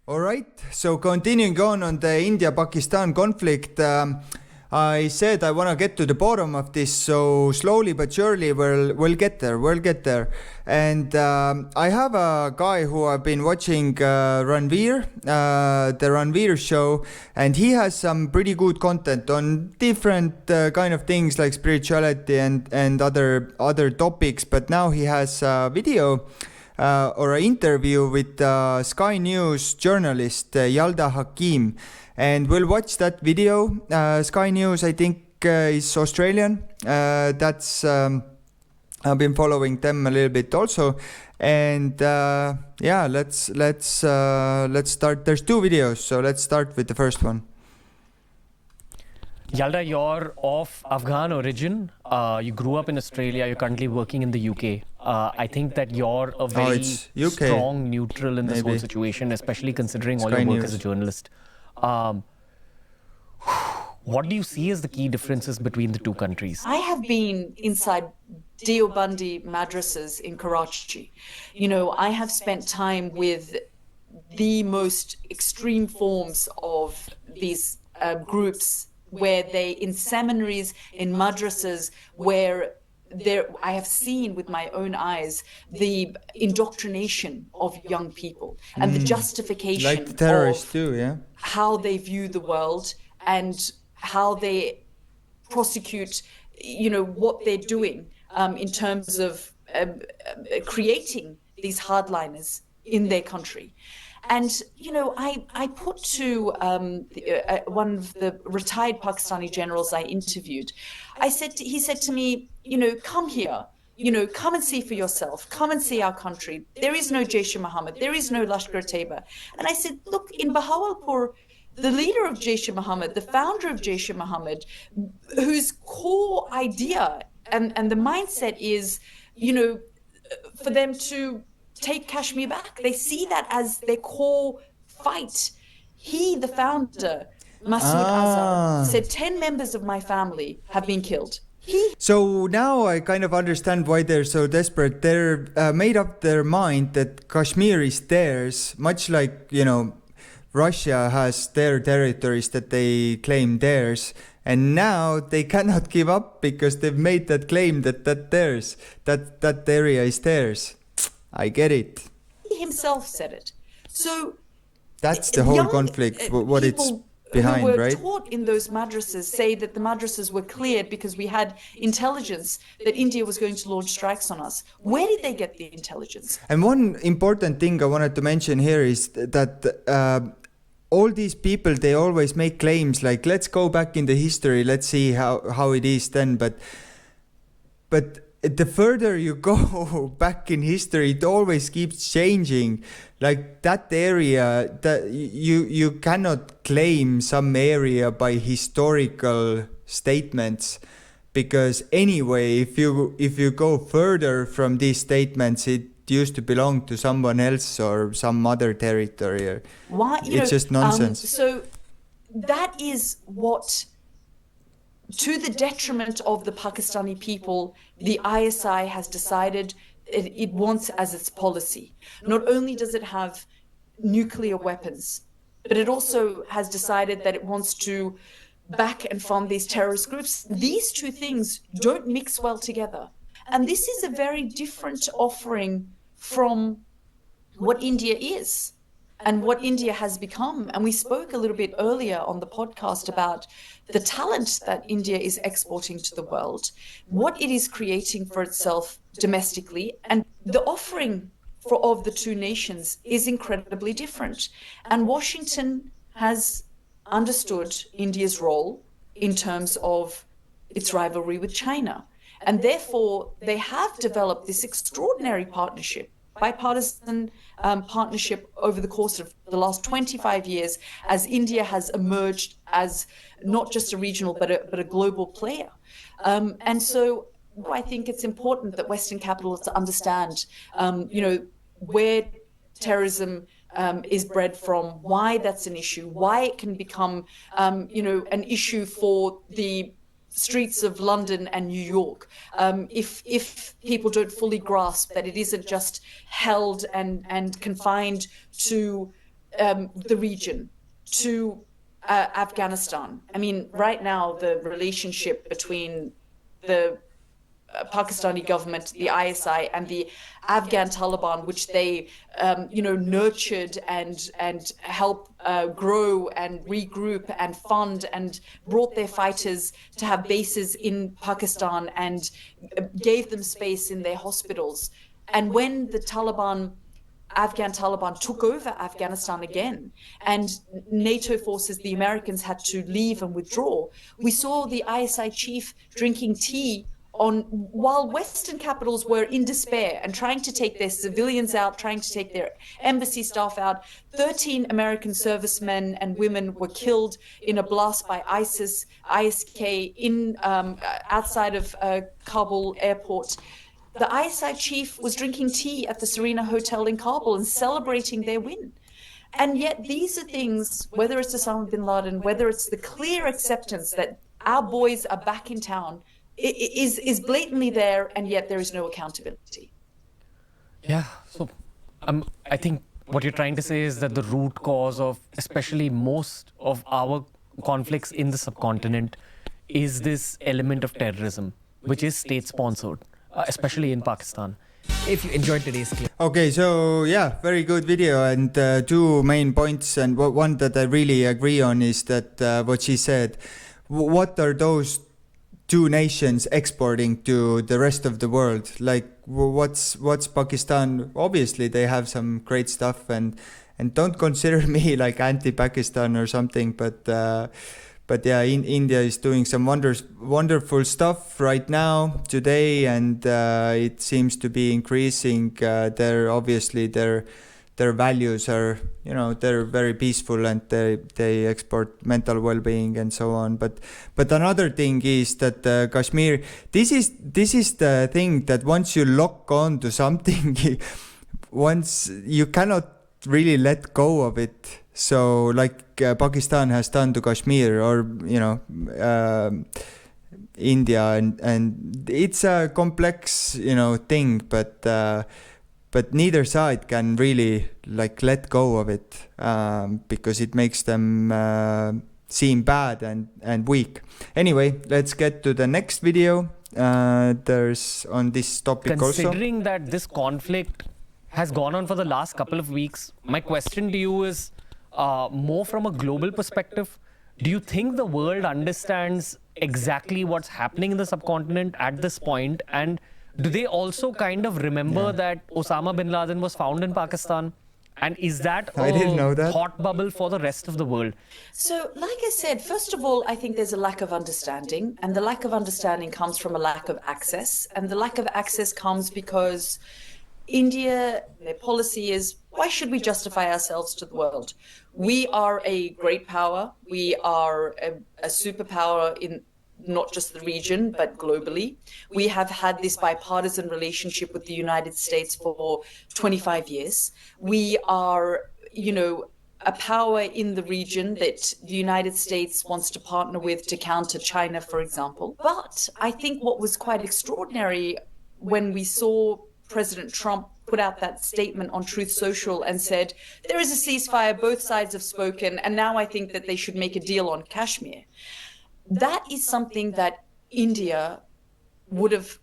All right, so continuing on the India-Pakistan conflict, I said I want to get to the bottom of this, so slowly but surely we'll get there, And I have a guy who I've been watching, Ranveer, the Ranveer show, and he has some pretty good content on different kind of things like spirituality and other topics, but now he has a video or an interview with Sky News journalist Yalda Hakim. And we'll watch that video. Sky News, I think, is Australian. I've been following them a little bit also. And yeah, let's start. There's two videos, so let's start with the first one. Yalda, you're of Afghan origin. You grew up in Australia. You're currently working in the UK. I think that you're a very strong neutral in this whole situation, especially considering all your work as a journalist. What do you see as the key differences between the two countries? I have been inside Deobandi madrasas in Karachi. You know, I have spent time with the most extreme forms of these groups where they, in seminaries, in madrasas, where I have seen with my own eyes the indoctrination of young people and the justification like the terrorists of too, yeah? How they view the world and how they prosecute, you know, what they're doing in terms of creating these hardliners in their country. And, you know, I put to one of the retired Pakistani generals I interviewed, he said to me, you know, come here, you know, come and see for yourself, come and see our country. There is no Jaish-e-Mohammed, there is no Lashkar-e-Taiba. And I said, look, in Bahawalpur, the leader of Jaish-e-Mohammed, the founder of Jaish-e-Mohammed, whose core idea and the mindset is, you know, for them to take Kashmir back. They see that as their core fight. He, the founder, Masood Azhar, said 10 members of my family have been killed. So now I kind of understand why they're so desperate. They're made up their mind that Kashmir is theirs, much like, you know, Russia has their territories that they claim theirs. And now they cannot give up because they've made that claim that that area is theirs. I get it. He himself said it. So that's the whole conflict, what it's behind, who were right? taught in those madrasas say that the madrasas were cleared because we had intelligence that India was going to launch strikes on us. Where did they get the intelligence? And one important thing I wanted to mention here is that all these people, they always make claims like, let's go back in the history, let's see how it is then. But the further you go back in history, it always keeps changing. Like that area, that you cannot claim some area by historical statements, because anyway, if you go further from these statements, it used to belong to someone else or some other territory. Why? It's just nonsense. So that is what, to the detriment of the Pakistani people, the ISI has decided it wants as its policy. Not only does it have nuclear weapons, but it also has decided that it wants to back and fund these terrorist groups. These two things don't mix well together. And this is a very different offering from what India is and what India has become. And we spoke a little bit earlier on the podcast about the talent that India is exporting to the world, what it is creating for itself domestically, and the offering of the two nations is incredibly different. And Washington has understood India's role in terms of its rivalry with China. And therefore, they have developed this extraordinary partnership, bipartisan partnership over the course of the last 25 years, as India has emerged as not just a regional but a global player. And so I think it's important that Western capitals understand, where terrorism is bred from, why that's an issue, why it can become, an issue for the streets of London and New York, if people don't fully grasp that it isn't just held and confined to the region to Afghanistan. I mean, right now, the relationship between the Pakistani government, the ISI, and the Afghan Taliban, which they, nurtured and help grow and regroup and fund and brought their fighters to have bases in Pakistan and gave them space in their hospitals. And when the Afghan Taliban took over Afghanistan again, and NATO forces, the Americans, had to leave and withdraw, we saw the ISI chief drinking tea while Western capitals were in despair and trying to take their civilians out, trying to take their embassy staff out. 13 American servicemen and women were killed in a blast by ISK outside of Kabul airport. The ISI chief was drinking tea at the Serena Hotel in Kabul and celebrating their win. And yet these are things, whether it's Osama bin Laden, whether it's the clear acceptance that our boys are back in town, is blatantly there, and yet there is no accountability. Yeah, so I think what you're trying to say is that the root cause of especially most of our conflicts in the subcontinent is this element of terrorism, which is state-sponsored, especially in Pakistan. If you enjoyed today's clip. Okay, so yeah, very good video, and two main points, and one that I really agree on is that what she said, what are those two nations exporting to the rest of the world? Like, what's Pakistan? Obviously they have some great stuff, and don't consider me like anti-Pakistan or something, but yeah, India is doing some wonderful stuff right now today, and it seems to be increasing. Their values are, they're very peaceful, and they export mental well-being and so on. But another thing is that Kashmir, this is the thing that once you lock on to something, once you cannot really let go of it. So like Pakistan has done to Kashmir, or India, and it's a complex thing, but neither side can really like let go of it, because it makes them seem bad and weak. Anyway, let's get to the next video. There's on this topic also. Considering that this conflict has gone on for the last couple of weeks, my question to you is more from a global perspective. Do you think the world understands exactly what's happening in the subcontinent at this point? And do they also kind of remember that Osama bin Laden was found in Pakistan? And is that a thought bubble for the rest of the world? So, like I said, first of all, I think there's a lack of understanding. And the lack of understanding comes from a lack of access. And the lack of access comes because India, their policy is, why should we justify ourselves to the world? We are a great power. We are a superpower in not just the region, but globally. We have had this bipartisan relationship with the United States for 25 years. We are, a power in the region that the United States wants to partner with to counter China, for example. But I think what was quite extraordinary when we saw President Trump put out that statement on Truth Social and said, there is a ceasefire, both sides have spoken, and now I think that they should make a deal on Kashmir. That is something that India would have,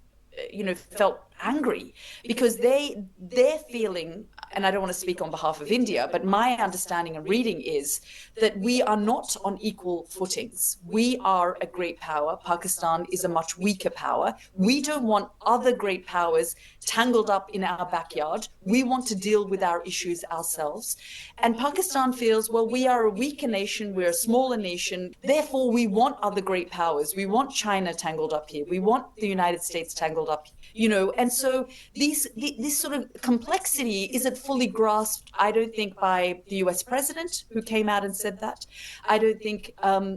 felt angry, because their feeling, and I don't want to speak on behalf of India, but my understanding and reading is that we are not on equal footings. We are a great power. Pakistan is a much weaker power. We don't want other great powers tangled up in our backyard. We want to deal with our issues ourselves. And Pakistan feels, well, we are a weaker nation. We're a smaller nation. Therefore, we want other great powers. We want China tangled up here. We want the United States tangled up, and so this sort of complexity isn't fully grasped, I don't think, by the US president, who came out and said that. I don't think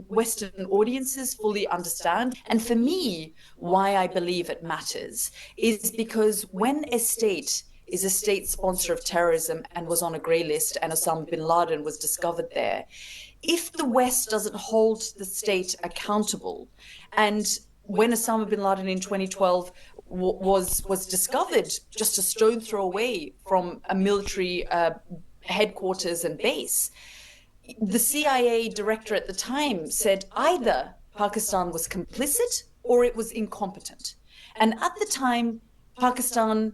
Western audiences fully understand. And for me, why I believe it matters is because when a state is a state sponsor of terrorism and was on a grey list, and Osama bin Laden was discovered there, if the West doesn't hold the state accountable, and when Osama bin Laden in 2012 was discovered just a stone throw away from a military headquarters and base. The CIA director at the time said either Pakistan was complicit or it was incompetent. And at the time, Pakistan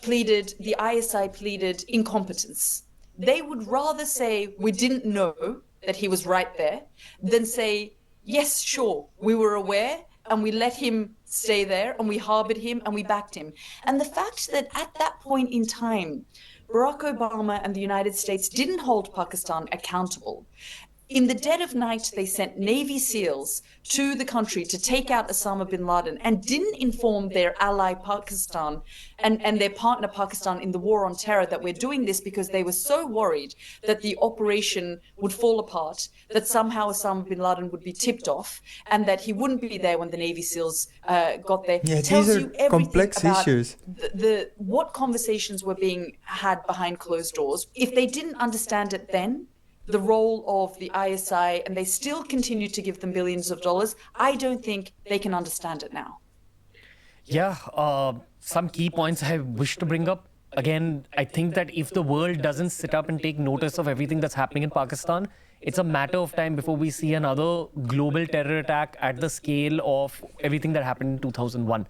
the ISI pleaded incompetence. They would rather say we didn't know that he was right there than say, yes, sure, we were aware and we let him stay there and we harbored him and we backed him. And the fact that at that point in time, Barack Obama and the United States didn't hold Pakistan accountable. In the dead of night, they sent Navy SEALs to the country to take out Osama bin Laden and didn't inform their ally Pakistan and their partner Pakistan in the war on terror that we're doing this because they were so worried that the operation would fall apart, that somehow Osama bin Laden would be tipped off and that he wouldn't be there when the Navy SEAls got there. Yeah, tells these are you everything complex about issues. What conversations were being had behind closed doors. If they didn't understand it then, the role of the ISI, and they still continue to give them billions of dollars, I don't think they can understand it now. Yeah, some key points I wish to bring up. Again, I think that if the world doesn't sit up and take notice of everything that's happening in Pakistan, it's a matter of time before we see another global terror attack at the scale of everything that happened in 2001.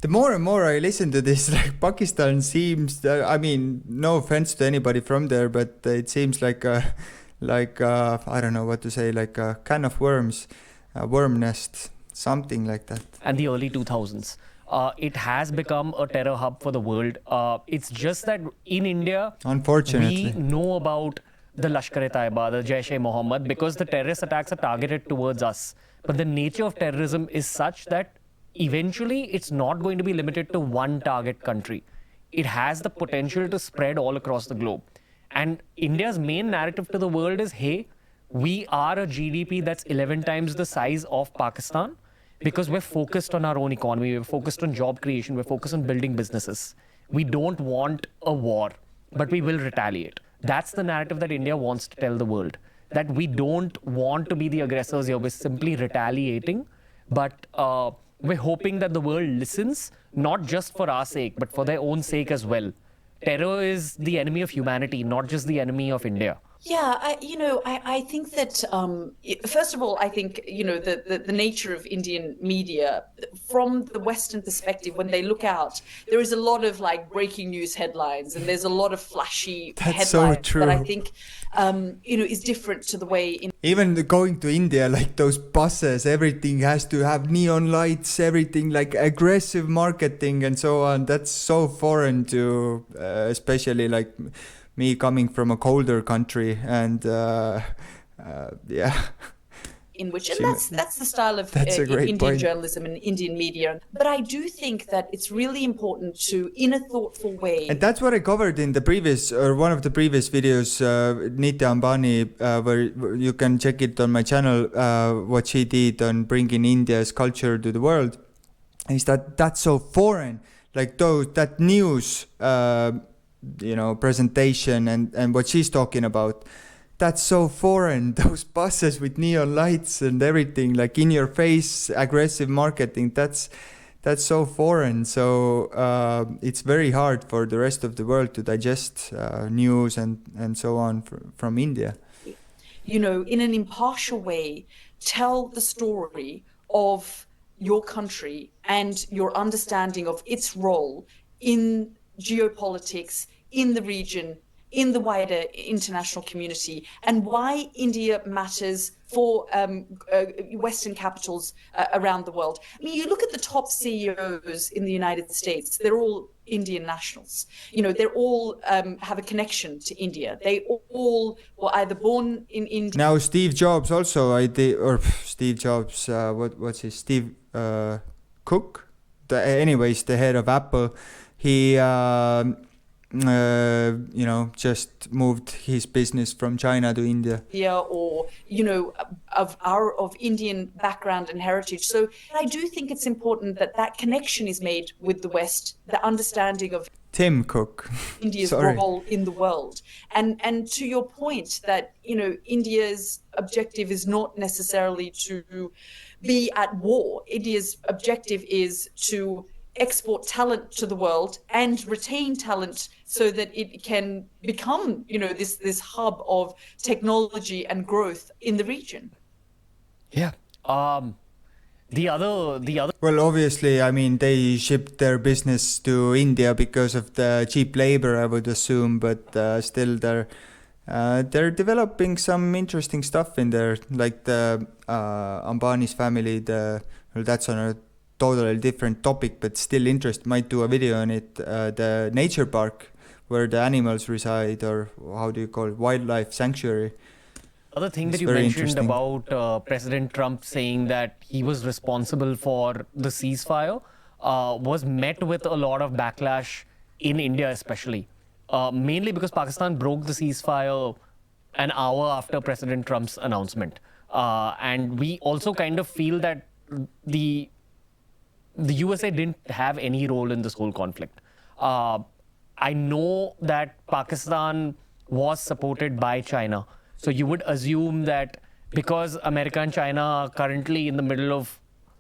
The more and more I listen to this, like Pakistan seems, I mean, no offense to anybody from there, but it seems like I don't know what to say, like a can of worms, a worm nest, something like that. And the early 2000s. It has become a terror hub for the world. It's just that in India, unfortunately, we know about the Lashkar-e-Taiba, the Jaish-e-Mohammed, because the terrorist attacks are targeted towards us. But the nature of terrorism is such that eventually it's not going to be limited to one target country. It has the potential to spread all across the globe. And India's main narrative to the world is, hey, we are a GDP that's 11 times the size of Pakistan because we're focused on our own economy, we're focused on job creation, we're focused on building businesses. We don't want a war, but we will retaliate. That's the narrative that India wants to tell the world, that we don't want to be the aggressors here, we're simply retaliating, but we're hoping that the world listens, not just for our sake, but for their own sake as well. Terror is the enemy of humanity, not just the enemy of India. Yeah, I think that, first of all, I think, the nature of Indian media, from the Western perspective, when they look out, there is a lot of like breaking news headlines and there's a lot of flashy headlines so true. that I think, is different to the way even going to India, like those buses, everything has to have neon lights, everything like aggressive marketing and so on. That's so foreign to, especially like me coming from a colder country, and yeah. In which, and that's the style of Indian point. journalism and Indian media. But I do think that it's really important to, in a thoughtful way. And that's what I covered in the previous, or one of the previous videos, Nitya Ambani, where you can check it on my channel, what she did on bringing India's culture to the world, is that's so foreign. Like that news, presentation and what she's talking about, that's so foreign. Those buses with neon lights and everything, like in your face, aggressive marketing, that's so foreign. So it's very hard for the rest of the world to digest news and so on from India. In an impartial way, tell the story of your country and your understanding of its role in geopolitics, in the region, in the wider international community, and why India matters for Western capitals around the world. I mean, you look at the top CEOs in the United States, they're all Indian nationals. They're all have a connection to India. They all were either born in India. Now Steve Jobs also, Steve Jobs, what's his, Steve Cook? Anyways, the head of Apple, he just moved his business from China to India. Yeah, or of Indian background and heritage. So I do think it's important that connection is made with the West, the understanding of Tim Cook, India's role in the world, and to your point that India's objective is not necessarily to be at war. India's objective is to export talent to the world and retain talent so that it can become, this hub of technology and growth in the region. Yeah. The other. Well, obviously, I mean, they shipped their business to India because of the cheap labor, I would assume, but still they're developing some interesting stuff in there, like the Ambani's family. Well, that's on a totally different topic, but still interest. Might do a video on it. The nature park where the animals reside, or how do you call it, wildlife sanctuary. Other thing that you mentioned about President Trump saying that he was responsible for the ceasefire was met with a lot of backlash in India, especially. Mainly because Pakistan broke the ceasefire an hour after President Trump's announcement. And we also kind of feel that the USA didn't have any role in this whole conflict. I know that Pakistan was supported by China. So you would assume that because America and China are currently in the middle of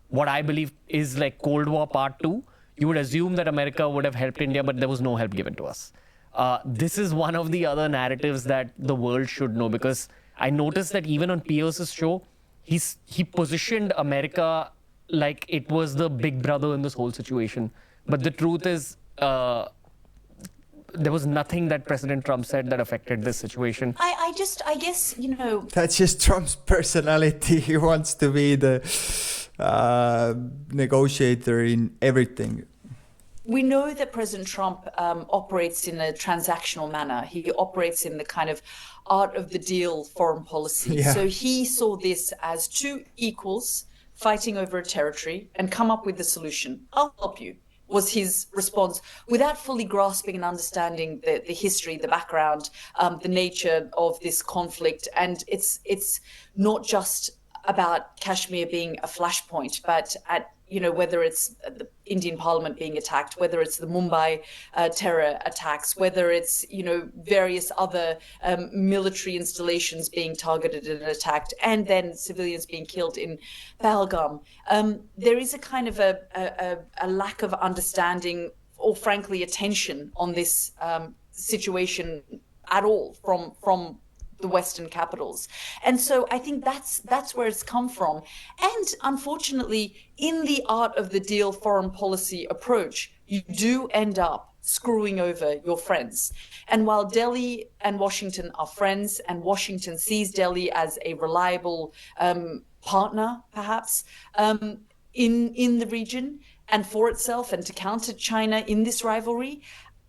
what I believe is like Cold War Part 2, you would assume that America would have helped India, but there was no help given to us. This is one of the other narratives that the world should know, because I noticed that even on Pierce's show, he positioned America like it was the big brother in this whole situation. But the truth is, there was nothing that President Trump said that affected this situation. I guess, That's just Trump's personality. He wants to be the negotiator in everything. We know that President Trump operates in a transactional manner. He operates in the kind of art of the deal foreign policy. Yeah. So he saw this as two equals fighting over a territory and come up with the solution. I'll help you, was his response, without fully grasping and understanding the history, the background, the nature of this conflict. And it's not just about Kashmir being a flashpoint, but whether it's the Indian Parliament being attacked, whether it's the Mumbai terror attacks, whether it's various other military installations being targeted and attacked, and then civilians being killed in Pahalgam. There is a kind of a lack of understanding, or frankly attention on this situation at all from the Western capitals. And so I think that's where it's come from. And unfortunately, in the art of the deal foreign policy approach, you do end up screwing over your friends. And while Delhi and Washington are friends, and Washington sees Delhi as a reliable partner, perhaps, in the region and for itself, and to counter China in this rivalry,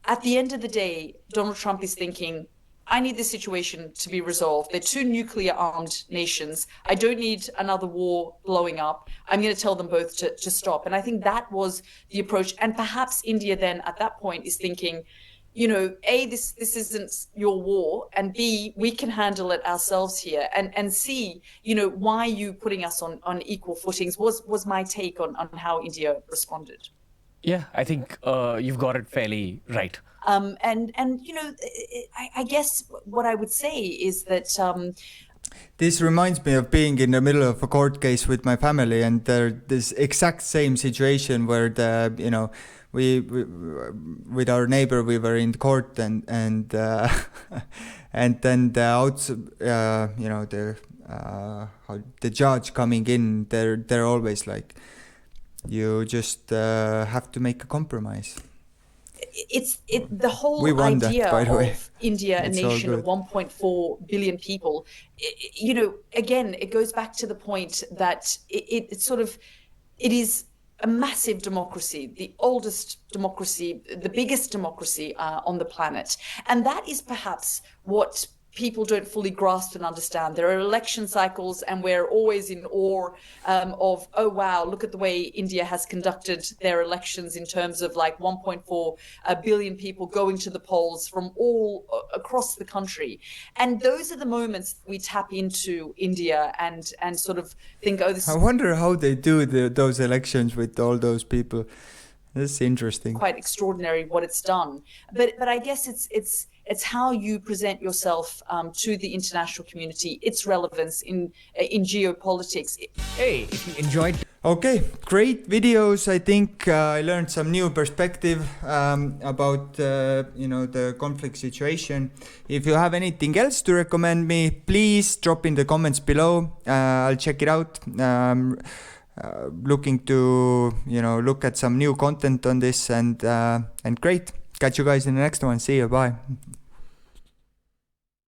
at the end of the day, Donald Trump is thinking, I need this situation to be resolved. They're two nuclear armed nations. I don't need another war blowing up. I'm going to tell them both to stop. And I think that was the approach. And perhaps India then at that point is thinking, A, this isn't your war, and B, we can handle it ourselves here. And C, why are you putting us on equal footings was my take on how India responded. Yeah, I think you've got it fairly right. I guess what I would say is that this reminds me of being in the middle of a court case with my family, and this exact same situation where we with our neighbor, we were in court, and and then the judge coming in, they're always like, you just have to make a compromise. The whole idea of India, a nation of 1.4 billion people, again, it goes back to the point that it is a massive democracy, the oldest democracy, the biggest democracy on the planet. And that is perhaps what people don't fully grasp and understand. There are election cycles, and we're always in awe of, oh, wow, look at the way India has conducted their elections in terms of like 1.4 billion people going to the polls from all across the country. And those are the moments we tap into India and sort of think, oh, this I wonder how they do those elections with all those people. That's interesting. Quite extraordinary what it's done. But I guess it's how you present yourself to the international community, its relevance in geopolitics. Hey, if you enjoyed... Okay, great videos. I think I learned some new perspective about the conflict situation. If you have anything else to recommend me, please drop in the comments below. I'll check it out. Looking to look at some new content on this, and great. Catch you guys in the next one. See you. Bye.